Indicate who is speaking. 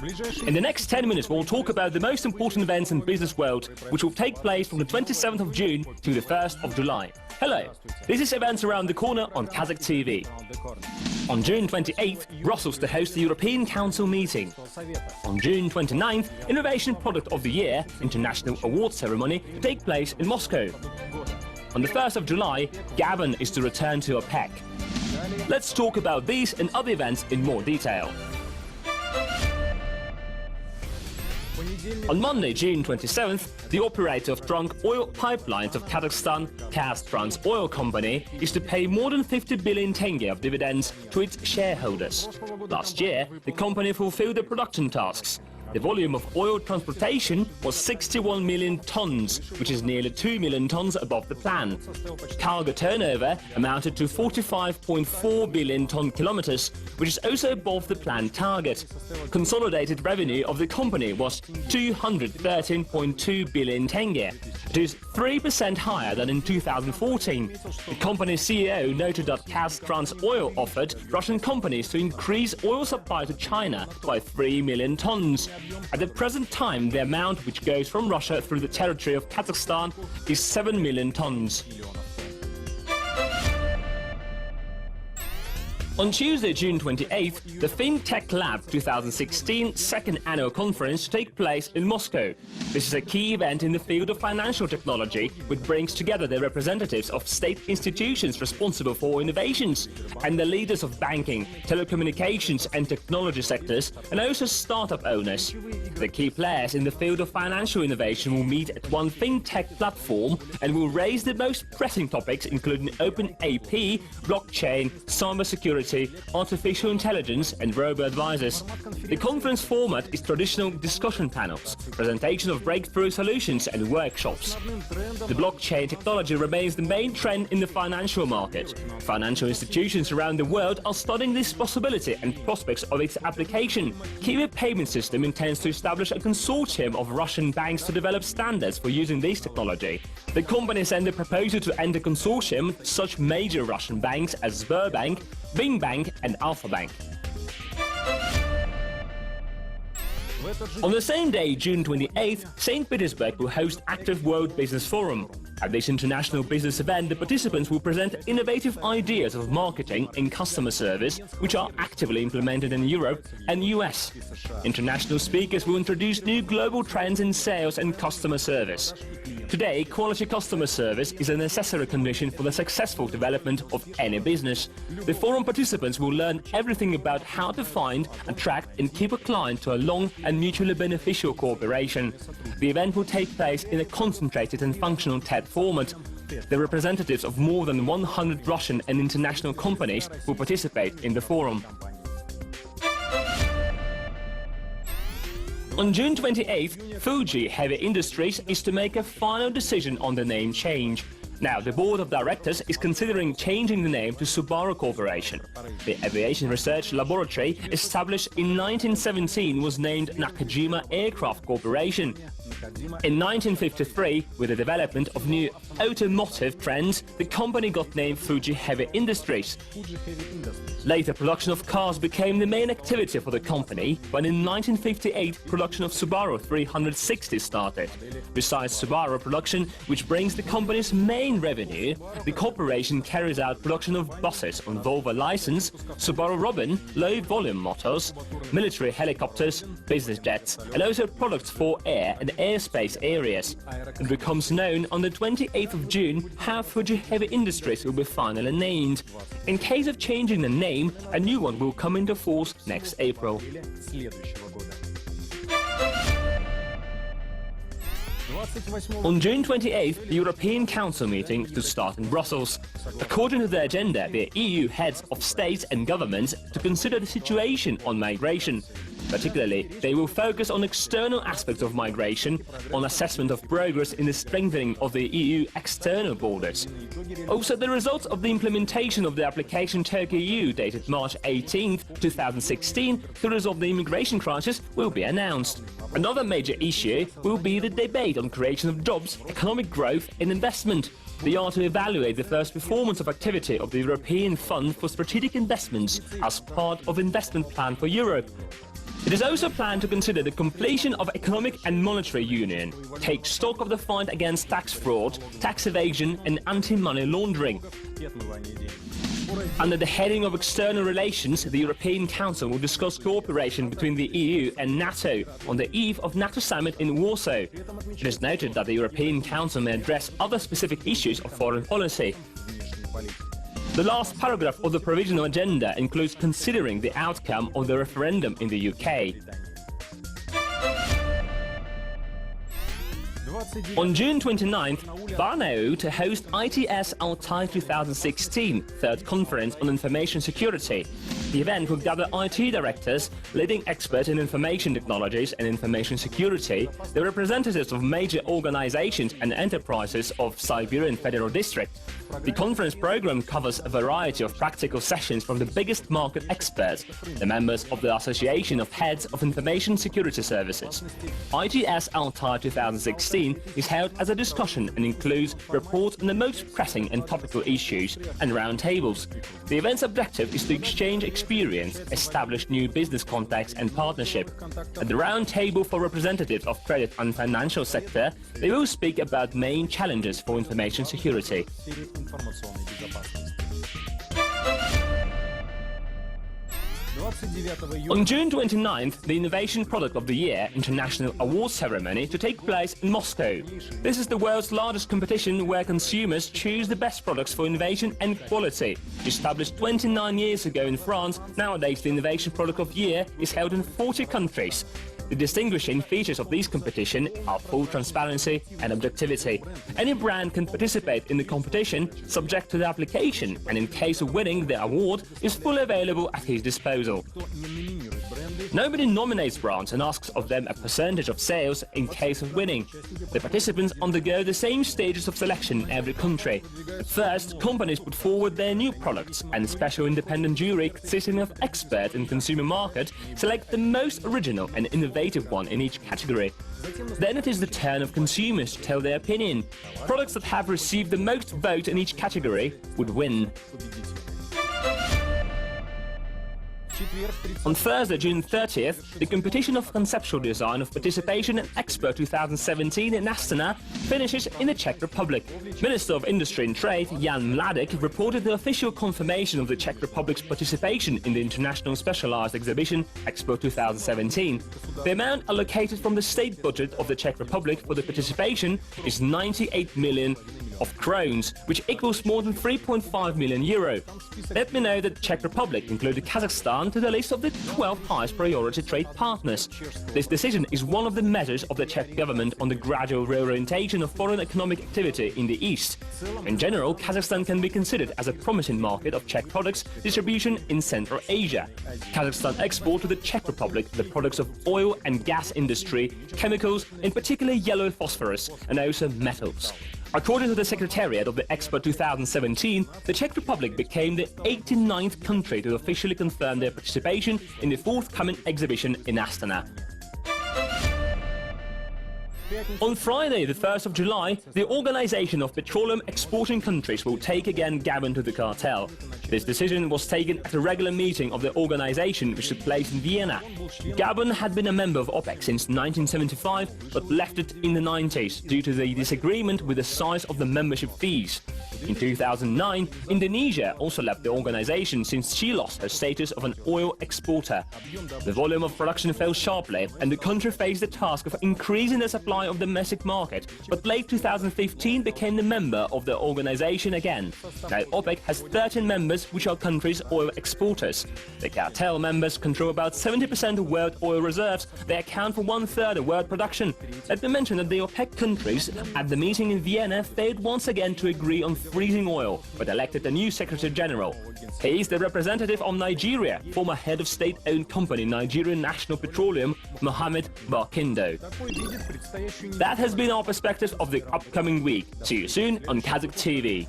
Speaker 1: In the next 10 minutes, we'll talk about the most important events in business world, which will take place from the 27th of June to the 1st of July. Hello, this is Events Around the Corner on Kazakh TV. On June 28th, Brussels to host the European Council meeting. On June 29th, Innovation Product of the Year International Award Ceremony to take place in Moscow. On the 1st of July, Gabon is to return to OPEC. Let's talk about these and other events in more detail. On Monday, June 27th, the operator of trunk oil pipelines of Kazakhstan, Kaztrans Oil Company, is to pay more than 50 billion tenge of dividends to its shareholders. Last year, the company fulfilled the production tasks. The volume of oil transportation was 61 million tons, which is nearly 2 million tons above the plan. Cargo turnover amounted to 45.4 billion ton-kilometers, which is also above the planned target. Consolidated revenue of the company was 213.2 billion tenge. It is 3% higher than in 2014. The company's CEO noted that Kaztrans Oil offered Russian companies to increase oil supply to China by 3 million tons. At the present time, the amount which goes from Russia through the territory of Kazakhstan is 7 million tons. On Tuesday, June 28th, the FinTech Lab 2016 second annual conference will take place in Moscow. This is a key event in the field of financial technology, which brings together the representatives of state institutions responsible for innovations and the leaders of banking, telecommunications and technology sectors, and also startup owners. The key players in the field of financial innovation will meet at one FinTech platform and will raise the most pressing topics, including open AP, blockchain, cybersecurity, artificial intelligence and robo-advisors. The conference format is traditional discussion panels, presentation of breakthrough solutions and workshops. The blockchain technology remains the main trend in the financial market. Financial institutions around the world are studying this possibility and prospects of its application. Kiwi Payment System intends to establish a consortium of Russian banks to develop standards for using this technology. The company sent a proposal to enter consortium with such major Russian banks as Sberbank, Bank and Alpha Bank. On the same day, June 28th, St. Petersburg will host Active World Business Forum. At this international business event, the participants will present innovative ideas of marketing and customer service, which are actively implemented in Europe and US. International speakers will introduce new global trends in sales and customer service. Today, quality customer service is a necessary condition for the successful development of any business. The forum participants will learn everything about how to find, attract and keep a client to a long and mutually beneficial cooperation. The event will take place in a concentrated and functional TED format. The representatives of more than 100 Russian and international companies will participate in the forum. On June 28th, Fuji Heavy Industries is to make a final decision on the name change. Now, the board of directors is considering changing the name to Subaru Corporation. The aviation research laboratory, established in 1917, was named Nakajima Aircraft Corporation. In 1953, with the development of new automotive trends, the company got named Fuji Heavy Industries. Later, production of cars became the main activity for the company, when in 1958 production of Subaru 360 started. Besides Subaru production, which brings the company's main revenue, the corporation carries out production of buses on Volvo license, Subaru Robin, low-volume motors, military helicopters, business jets, and also products for air and airspace areas. It becomes known on the 28th of June how Fuji Heavy Industries will be finally named. In case of changing the name, a new one will come into force next April. On June 28th, the European Council meeting to start in Brussels. According to the agenda, the EU heads of states and governments to consider the situation on migration. Particularly, they will focus on external aspects of migration, on assessment of progress in the strengthening of the EU external borders. Also, the results of the implementation of the application Turkey-EU dated March 18, 2016 to resolve the immigration crisis will be announced. Another major issue will be the debate on creation of jobs, economic growth and investment. They are to evaluate the first performance of activity of the European Fund for Strategic Investments as part of investment plan for Europe. It is also planned to consider the completion of economic and monetary union, take stock of the fight against tax fraud, tax evasion and anti-money laundering. Under the heading of external relations, the European Council will discuss cooperation between the EU and NATO on the eve of NATO summit in Warsaw. It is noted that the European Council may address other specific issues of foreign policy. The last paragraph of the provisional agenda includes considering the outcome of the referendum in the UK. On June 29th, Varna to host ITS Altai 2016, third conference on information security. The event will gather IT directors, leading experts in information technologies and information security, the representatives of major organizations and enterprises of Siberian Federal District. The conference program covers a variety of practical sessions from the biggest market experts, the members of the Association of Heads of Information Security Services. ITS Altai 2016 is held as a discussion and includes reports on the most pressing and topical issues and roundtables. The event's objective is to exchange experience, establish new business contacts and partnership. At the roundtable for representatives of credit and financial sector, they will speak about main challenges for information security. On June 29th, the Innovation Product of the Year International Awards ceremony to take place in Moscow. This is the world's largest competition where consumers choose the best products for innovation and quality. Established 29 years ago in France, nowadays the Innovation Product of the Year is held in 40 countries. The distinguishing features of this competition are full transparency and objectivity. Any brand can participate in the competition subject to the application, and in case of winning, the award is fully available at his disposal. Nobody nominates brands and asks of them a percentage of sales in case of winning. The participants undergo the same stages of selection in every country. At first, companies put forward their new products, and a special independent jury consisting of experts in consumer market select the most original and innovative one in each category. Then it is the turn of consumers to tell their opinion. Products that have received the most votes in each category would win. On Thursday, June 30th, the competition of conceptual design of participation in Expo 2017 in Astana finishes in the Czech Republic. Minister of Industry and Trade Jan Mládek reported the official confirmation of the Czech Republic's participation in the international specialized exhibition Expo 2017. The amount allocated from the state budget of the Czech Republic for the participation is 98 million of krones, which equals more than 3.5 million euro. Let me know that the Czech Republic included Kazakhstan to the list of the 12 highest priority trade partners. This decision is one of the measures of the Czech government on the gradual reorientation of foreign economic activity in the east. In general, Kazakhstan can be considered as a promising market of Czech products distribution in Central Asia. Kazakhstan exports to the Czech Republic the products of oil and gas industry, chemicals, in particular yellow phosphorus, and also metals. According to the Secretariat of the Expo 2017, the Czech Republic became the 89th country to officially confirm their participation in the forthcoming exhibition in Astana. On Friday, the 1st of July, the Organization of Petroleum Exporting Countries will take again Gabon to the cartel. This decision was taken at a regular meeting of the organization which took place in Vienna. Gabon had been a member of OPEC since 1975, but left it in the 90s due to the disagreement with the size of the membership fees. In 2009, Indonesia also left the organization since she lost her status of an oil exporter. The volume of production fell sharply, and the country faced the task of increasing the supply of the domestic market, but late 2015 became the member of the organization again. Now OPEC has 13 members which are countries' oil exporters. The cartel members control about 70% of world oil reserves. They account for 1/3 of world production. Let me mention that the OPEC countries at the meeting in Vienna failed once again to agree on freezing oil, but elected a new Secretary General. He is the representative of Nigeria, former head of state-owned company Nigerian National Petroleum, Mohammed Barkindo. That has been our perspective of the upcoming week. See you soon on Kazakh TV.